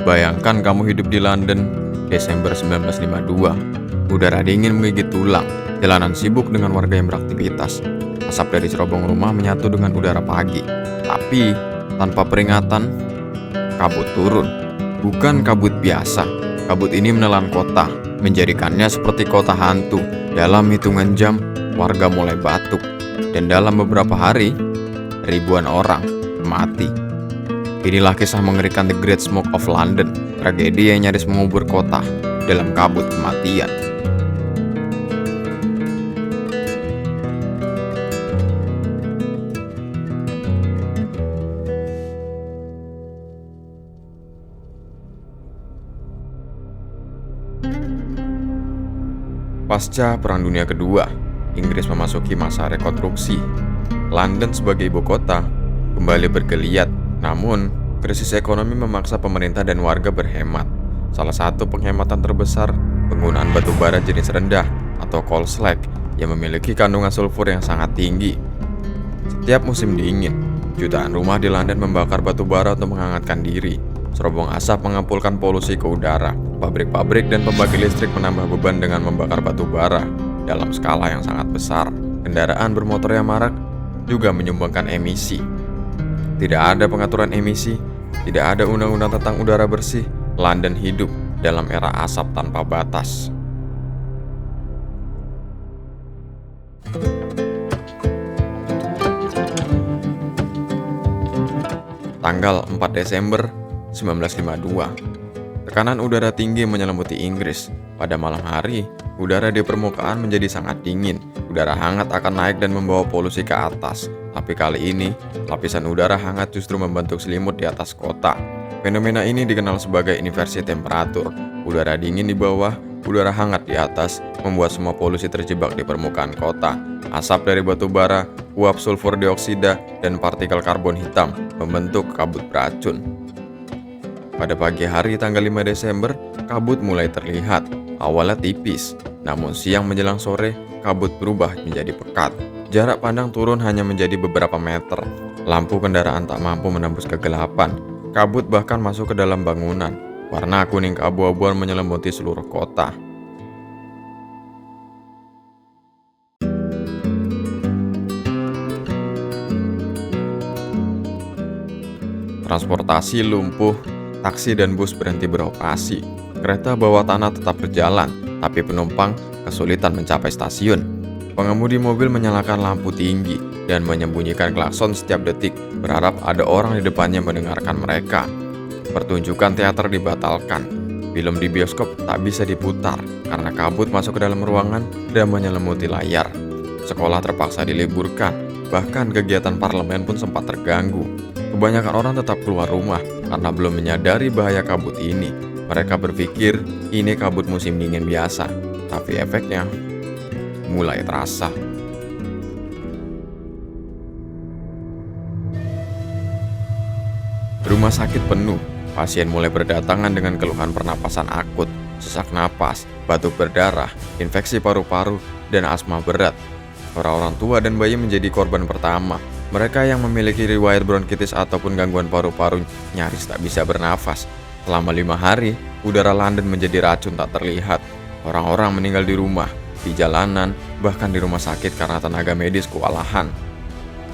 Bayangkan kamu hidup di London, Desember 1952. Udara dingin menggigit tulang, jalanan sibuk dengan warga yang beraktivitas. Asap dari cerobong rumah menyatu dengan udara pagi. Tapi, tanpa peringatan, kabut turun. Bukan kabut biasa. Kabut ini menelan kota, menjadikannya seperti kota hantu. Dalam hitungan jam, warga mulai batuk. Dan dalam beberapa hari, ribuan orang mati. Inilah kisah mengerikan The Great Smoke of London, tragedi yang nyaris mengubur kota dalam kabut kematian. Pasca Perang Dunia Kedua, Inggris memasuki masa rekonstruksi. London sebagai ibu kota kembali bergeliat, namun krisis ekonomi memaksa pemerintah dan warga berhemat. Salah satu penghematan terbesar, penggunaan batu bara jenis rendah atau coal slag yang memiliki kandungan sulfur yang sangat tinggi. Setiap musim dingin, jutaan rumah di London membakar batu bara untuk menghangatkan diri. Serobong asap mengampulkan polusi ke udara. Pabrik-pabrik dan pembangkit listrik menambah beban dengan membakar batu bara dalam skala yang sangat besar. Kendaraan bermotor yang marak juga menyumbangkan emisi. Tidak ada pengaturan emisi, tidak ada undang-undang tentang udara bersih. London hidup dalam era asap tanpa batas. Tanggal 4 Desember 1952. Tekanan udara tinggi menyelimuti Inggris. Pada malam hari, udara di permukaan menjadi sangat dingin. Udara hangat akan naik dan membawa polusi ke atas. Tapi kali ini, lapisan udara hangat justru membentuk selimut di atas kota. Fenomena ini dikenal sebagai inversi temperatur. Udara dingin di bawah, udara hangat di atas, membuat semua polusi terjebak di permukaan kota. Asap dari batu bara, uap sulfur dioksida, dan partikel karbon hitam membentuk kabut beracun. Pada pagi hari tanggal 5 Desember, kabut mulai terlihat. Awalnya tipis, namun siang menjelang sore, kabut berubah menjadi pekat. Jarak pandang turun hanya menjadi beberapa meter. Lampu kendaraan tak mampu menembus kegelapan. Kabut bahkan masuk ke dalam bangunan. Warna kuning keabu-abuan menyelimuti seluruh kota. Transportasi lumpuh, taksi dan bus berhenti beroperasi. Kereta bawah tanah tetap berjalan, tapi penumpang kesulitan mencapai stasiun. Pengemudi mobil menyalakan lampu tinggi dan menyembunyikan klakson setiap detik, berharap ada orang di depannya mendengarkan mereka. Pertunjukan teater dibatalkan. Film di bioskop tak bisa diputar karena kabut masuk ke dalam ruangan dan menyelimuti layar. Sekolah terpaksa diliburkan, bahkan kegiatan parlemen pun sempat terganggu. Kebanyakan orang tetap keluar rumah karena belum menyadari bahaya kabut ini. Mereka berpikir ini kabut musim dingin biasa, tapi efeknya mulai terasa. Rumah sakit penuh, pasien mulai berdatangan dengan keluhan pernapasan akut, sesak napas, batuk berdarah, infeksi paru-paru, dan asma berat. Para orang tua dan bayi menjadi korban pertama. Mereka yang memiliki riwayat bronkitis ataupun gangguan paru-paru nyaris tak bisa bernafas. Selama 5 hari, udara London menjadi racun tak terlihat. Orang-orang meninggal di rumah, di jalanan, bahkan di rumah sakit karena tenaga medis kewalahan.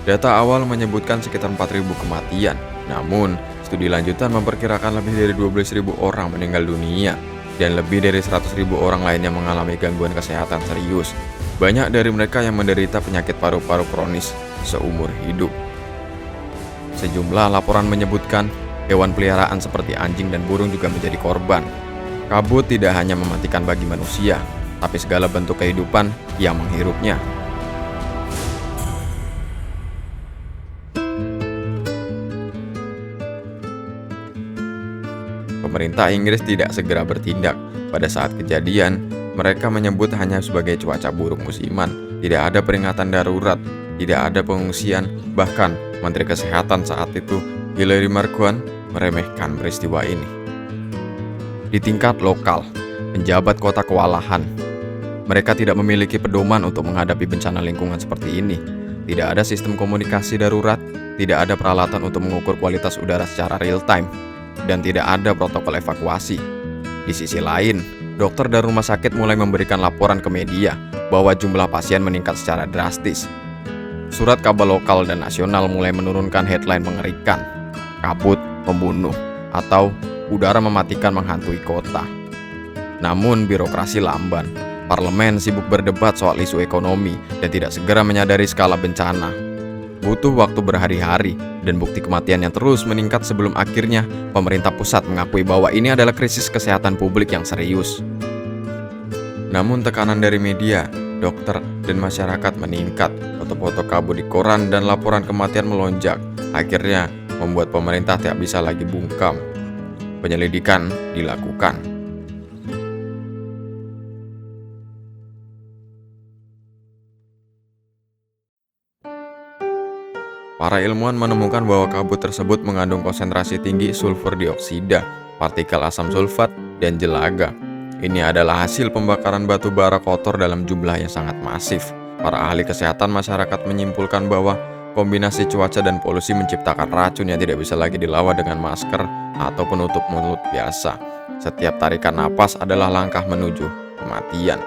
Data awal menyebutkan sekitar 4.000 kematian. Namun, studi lanjutan memperkirakan lebih dari 12.000 orang meninggal dunia dan lebih dari 100.000 orang lainnya mengalami gangguan kesehatan serius. Banyak dari mereka yang menderita penyakit paru-paru kronis seumur hidup. Sejumlah laporan menyebutkan hewan peliharaan seperti anjing dan burung juga menjadi korban. Kabut tidak hanya mematikan bagi manusia, tapi segala bentuk kehidupan yang menghirupnya. Pemerintah Inggris tidak segera bertindak. Pada saat kejadian, mereka menyebut hanya sebagai cuaca buruk musiman. Tidak ada peringatan darurat, tidak ada pengungsian. Bahkan Menteri Kesehatan saat itu, Hilary Marguan, meremehkan peristiwa ini. Di tingkat lokal, penjabat kota kewalahan. Mereka tidak memiliki pedoman untuk menghadapi bencana lingkungan seperti ini. Tidak ada sistem komunikasi darurat, tidak ada peralatan untuk mengukur kualitas udara secara real time. dan tidak ada protokol evakuasi. Di sisi lain, dokter dan rumah sakit mulai memberikan laporan ke media bahwa jumlah pasien meningkat secara drastis. Surat kabar lokal dan nasional mulai menurunkan headline mengerikan, kabut, pembunuh, atau udara mematikan menghantui kota. Namun birokrasi lamban, parlemen sibuk berdebat soal isu ekonomi dan tidak segera menyadari skala bencana. Butuh waktu berhari-hari dan bukti kematian yang terus meningkat sebelum akhirnya pemerintah pusat mengakui bahwa ini adalah krisis kesehatan publik yang serius. Namun tekanan dari media, dokter, dan masyarakat meningkat. Foto-foto kabut di koran dan laporan kematian melonjak. Akhirnya membuat pemerintah tidak bisa lagi bungkam. Penyelidikan dilakukan. Para ilmuwan menemukan bahwa kabut tersebut mengandung konsentrasi tinggi sulfur dioksida, partikel asam sulfat, dan jelaga. Ini adalah hasil pembakaran batu bara kotor dalam jumlah yang sangat masif. Para ahli kesehatan masyarakat menyimpulkan bahwa kombinasi cuaca dan polusi menciptakan racun yang tidak bisa lagi dilawan dengan masker atau penutup mulut biasa. Setiap tarikan napas adalah langkah menuju kematian.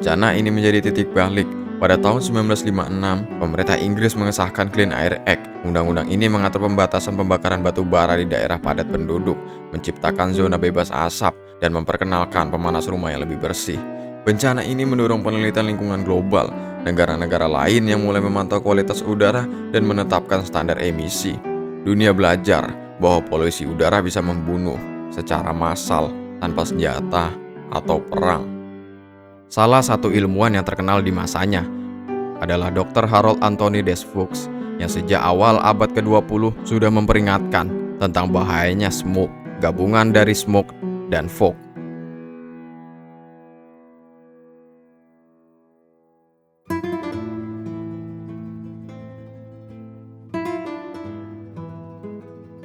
Bencana ini menjadi titik balik. Pada tahun 1956, pemerintah Inggris mengesahkan Clean Air Act. Undang-undang ini mengatur pembatasan pembakaran batu bara di daerah padat penduduk, menciptakan zona bebas asap, dan memperkenalkan pemanas rumah yang lebih bersih. Bencana ini mendorong penelitian lingkungan global. Negara-negara lain yang mulai memantau kualitas udara dan menetapkan standar emisi. Dunia belajar bahwa polusi udara bisa membunuh secara massal tanpa senjata atau perang. Salah satu ilmuwan yang terkenal di masanya adalah Dr. Harold Anthony Des Fox yang sejak awal abad ke-20 sudah memperingatkan tentang bahayanya smoke, gabungan dari smoke dan fog.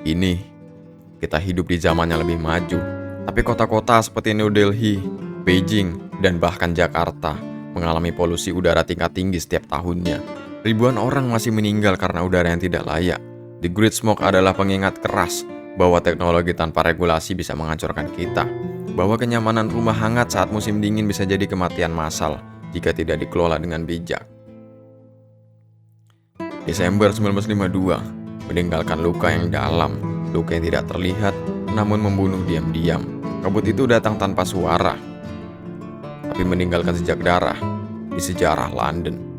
Ini, kita hidup di zaman yang lebih maju, tapi kota-kota seperti New Delhi, Beijing, dan bahkan Jakarta mengalami polusi udara tingkat tinggi setiap tahunnya. Ribuan orang masih meninggal karena udara yang tidak layak. The Great Smoke adalah pengingat keras bahwa teknologi tanpa regulasi bisa menghancurkan kita. Bahwa kenyamanan rumah hangat saat musim dingin bisa jadi kematian massal jika tidak dikelola dengan bijak. Desember 1952 meninggalkan luka yang dalam, luka yang tidak terlihat namun membunuh diam-diam. Kabut itu datang tanpa suara, tapi meninggalkan jejak darah di sejarah London.